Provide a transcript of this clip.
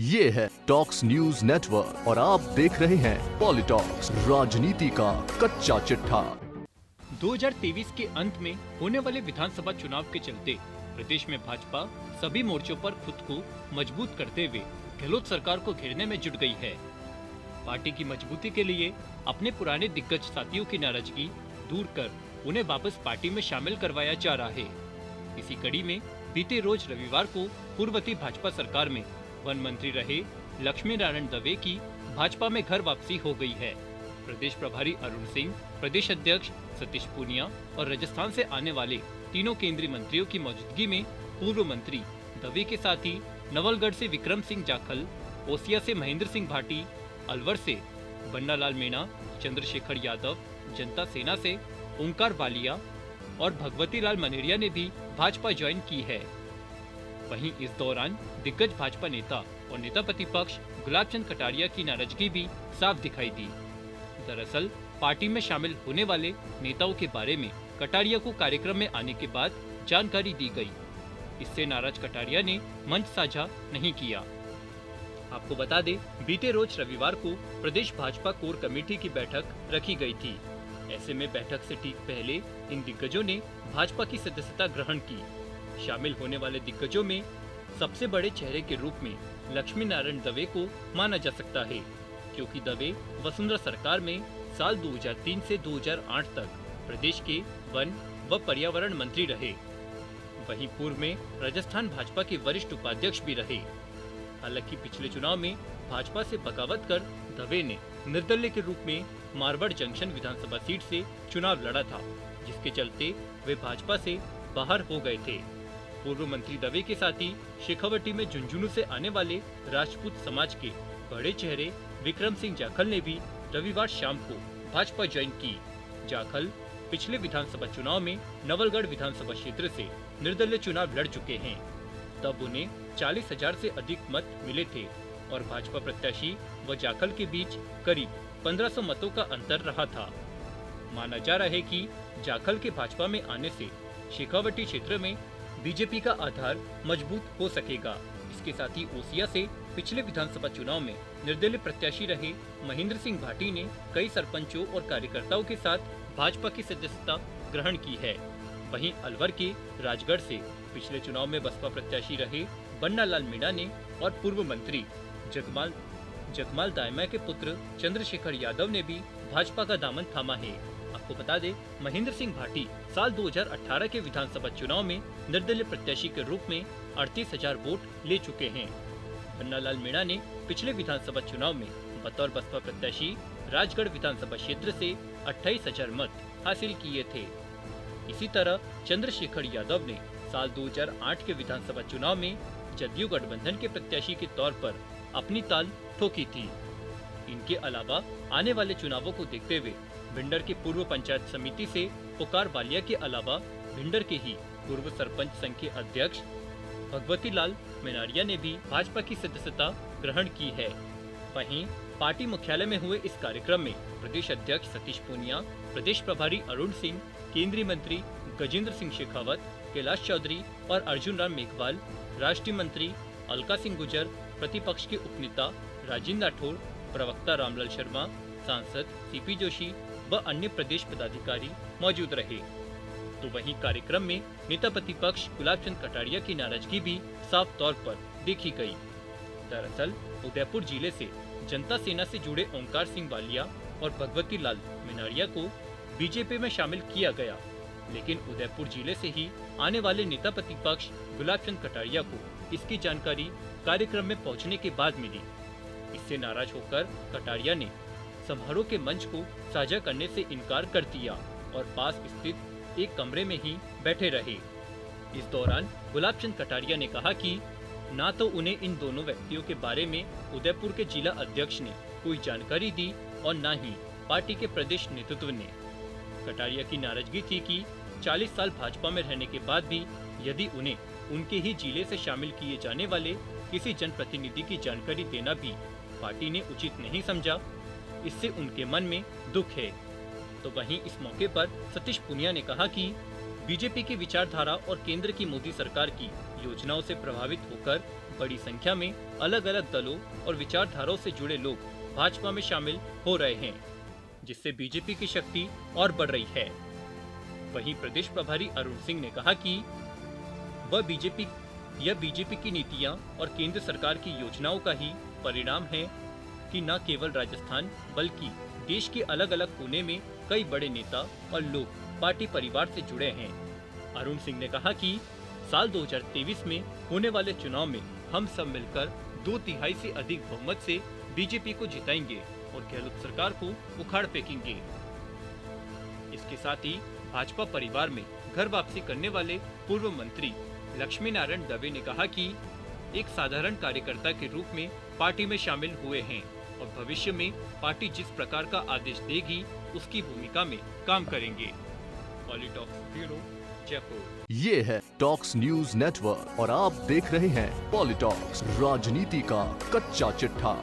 ये है talks news network और आप देख रहे हैं पॉलिटॉक्स, राजनीति का कच्चा चिट्ठा। 2023 के अंत में होने वाले विधानसभा चुनाव के चलते प्रदेश में भाजपा सभी मोर्चों पर खुद को मजबूत करते हुए गहलोत सरकार को घेरने में जुट गई है। पार्टी की मजबूती के लिए अपने पुराने दिग्गज साथियों की नाराजगी दूर कर उन्हें वापस पार्टी में शामिल करवाया जा रहा है। इसी कड़ी में बीते रोज रविवार को पूर्ववर्ती भाजपा सरकार में वन मंत्री रहे लक्ष्मी नारायण दवे की भाजपा में घर वापसी हो गई है। प्रदेश प्रभारी अरुण सिंह, प्रदेश अध्यक्ष सतीश पूनिया और राजस्थान से आने वाले तीनों केंद्रीय मंत्रियों की मौजूदगी में पूर्व मंत्री दवे के साथ ही नवलगढ़ से विक्रम सिंह जाखल, ओसिया से महेंद्र सिंह भाटी, अलवर से बन्नालाल मीणा, चंद्रशेखर यादव, जनता सेना से ओंकार बालिया और भगवती लाल मनेरिया ने भी भाजपा ज्वाइन की है। वहीं इस दौरान दिग्गज भाजपा नेता और नेता प्रतिपक्ष गुलाब चंद कटारिया की नाराजगी भी साफ दिखाई दी। दरअसल पार्टी में शामिल होने वाले नेताओं के बारे में कटारिया को कार्यक्रम में आने के बाद जानकारी दी गई। इससे नाराज कटारिया ने मंच साझा नहीं किया। आपको बता दें, बीते रोज रविवार को प्रदेश भाजपा कोर कमेटी की बैठक रखी गई थी। ऐसे में बैठक से ठीक पहले इन दिग्गजों ने भाजपा की सदस्यता ग्रहण की। शामिल होने वाले दिग्गजों में सबसे बड़े चेहरे के रूप में लक्ष्मी नारायण दवे को माना जा सकता है, क्योंकि दवे वसुंधरा सरकार में साल 2003 से 2008 तक प्रदेश के वन व पर्यावरण मंत्री रहे। वहीं पूर्व में राजस्थान भाजपा के वरिष्ठ उपाध्यक्ष भी रहे। हालांकि पिछले चुनाव में भाजपा से बगावत कर दवे ने निर्दलीय के रूप में मारवाड़ जंक्शन विधानसभा सीट से चुनाव लड़ा था, जिसके चलते वे भाजपा से बाहर हो गए थे। पूर्व मंत्री दवे के साथ ही शेखावटी में झुंझुनू से आने वाले राजपूत समाज के बड़े चेहरे विक्रम सिंह जाखल ने भी रविवार शाम को भाजपा ज्वाइन की। जाखल पिछले विधानसभा चुनाव में नवलगढ़ विधानसभा क्षेत्र से निर्दलीय चुनाव लड़ चुके हैं। तब उन्हें 40,000 से अधिक मत मिले थे और भाजपा प्रत्याशी व जाखल के बीच करीब 1500 मतों का अंतर रहा था। माना जा रहा है कि जाखल के भाजपा में आने से शेखावटी क्षेत्र में बीजेपी का आधार मजबूत हो सकेगा। इसके साथ ही ओसिया से पिछले विधानसभा चुनाव में निर्दलीय प्रत्याशी रहे महेंद्र सिंह भाटी ने कई सरपंचों और कार्यकर्ताओं के साथ भाजपा की सदस्यता ग्रहण की है। वहीं अलवर के राजगढ़ से पिछले चुनाव में बसपा प्रत्याशी रहे बन्नालाल मीणा ने और पूर्व मंत्री जगमाल दायमा के पुत्र चंद्रशेखर यादव ने भी भाजपा का दामन थामा है। आपको बता दें, महेंद्र सिंह भाटी साल 2018 के विधानसभा चुनाव में निर्दलीय प्रत्याशी के रूप में 38,000 वोट ले चुके हैं। बन्नालाल मीणा ने पिछले विधानसभा चुनाव में बतौर बसपा प्रत्याशी राजगढ़ विधानसभा क्षेत्र से 28,000 मत हासिल किए थे। इसी तरह चंद्रशेखर यादव ने साल 2008 के विधानसभा चुनाव में जदयू गठबंधन के प्रत्याशी के तौर पर अपनी ताल ठोकी थी। इनके अलावा आने वाले चुनावों को देखते हुए भिंडर के पूर्व पंचायत समिति से पुकार बालिया के अलावा भिंडर के ही पूर्व सरपंच संघ के अध्यक्ष भगवती लाल मनेरिया ने भी भाजपा की सदस्यता ग्रहण की है। वहीं पार्टी मुख्यालय में हुए इस कार्यक्रम में प्रदेश अध्यक्ष सतीश पूनिया, प्रदेश प्रभारी अरुण सिंह, केंद्रीय मंत्री गजेंद्र सिंह शेखावत, कैलाश चौधरी और अर्जुन राम मेघवाल, राष्ट्रीय मंत्री अलका सिंह गुर्जर, प्रतिपक्ष के उपनेता राजेंद्र राठौर, प्रवक्ता रामलाल शर्मा, सांसद सीपी जोशी व अन्य प्रदेश पदाधिकारी मौजूद रहे। तो वहीं कार्यक्रम में नेता प्रतिपक्ष गुलाब चंद कटारिया की नाराजगी भी साफ तौर पर देखी गई। दरअसल उदयपुर जिले से जनता सेना से जुड़े ओंकार सिंह बालिया और भगवती लाल मनेरिया को बीजेपी में शामिल किया गया, लेकिन उदयपुर जिले से ही आने वाले नेता प्रतिपक्ष गुलाब चंद कटारिया को इसकी जानकारी कार्यक्रम में पहुंचने के बाद मिली। इससे नाराज होकर कटारिया ने समारोह के मंच को साझा करने से इनकार कर दिया और पास स्थित एक कमरे में ही बैठे रहे। इस दौरान गुलाब चंद कटारिया ने कहा कि ना तो उन्हें इन दोनों व्यक्तियों के बारे में उदयपुर के जिला अध्यक्ष ने कोई जानकारी दी और न ही पार्टी के प्रदेश नेतृत्व ने। कटारिया की नाराजगी थी कि 40 साल भाजपा में रहने के बाद भी यदि उन्हें उनके ही जिले से शामिल किए जाने वाले किसी जनप्रतिनिधि की जानकारी देना भी पार्टी ने उचित नहीं समझा। इससे उनके मन में दुख है। तो वहीं इस मौके पर सतीश पूनिया ने कहा कि बीजेपी की विचारधारा और केंद्र की मोदी सरकार की योजनाओं से प्रभावित होकर बड़ी संख्या में अलग अलग दलों और विचारधाराओं से जुड़े लोग भाजपा में शामिल हो रहे हैं, जिससे बीजेपी की शक्ति और बढ़ रही है। वहीं प्रदेश प्रभारी अरुण सिंह ने कहा कि यह बीजेपी की नीतियां और केंद्र सरकार की योजनाओं का ही परिणाम है कि न केवल राजस्थान बल्कि देश के अलग अलग कोने में कई बड़े नेता और लोग पार्टी परिवार से जुड़े हैं। अरुण सिंह ने कहा कि साल 2023 में होने वाले चुनाव में हम सब मिलकर 2/3 से अधिक बहुमत से बीजेपी को जिताएंगे और गहलोत सरकार को उखाड़ फेंकेंगे। इसके साथ ही भाजपा परिवार में घर वापसी करने वाले पूर्व मंत्री लक्ष्मी नारायण दवे ने कहा कि एक साधारण कार्यकर्ता के रूप में पार्टी में शामिल हुए हैं और भविष्य में पार्टी जिस प्रकार का आदेश देगी उसकी भूमिका में काम करेंगे। पॉलिटॉक्स ब्यूरो, जयपुर। ये है टॉक्स न्यूज नेटवर्क और आप देख रहे हैं पॉलिटॉक्स, राजनीति का कच्चा चिट्ठा।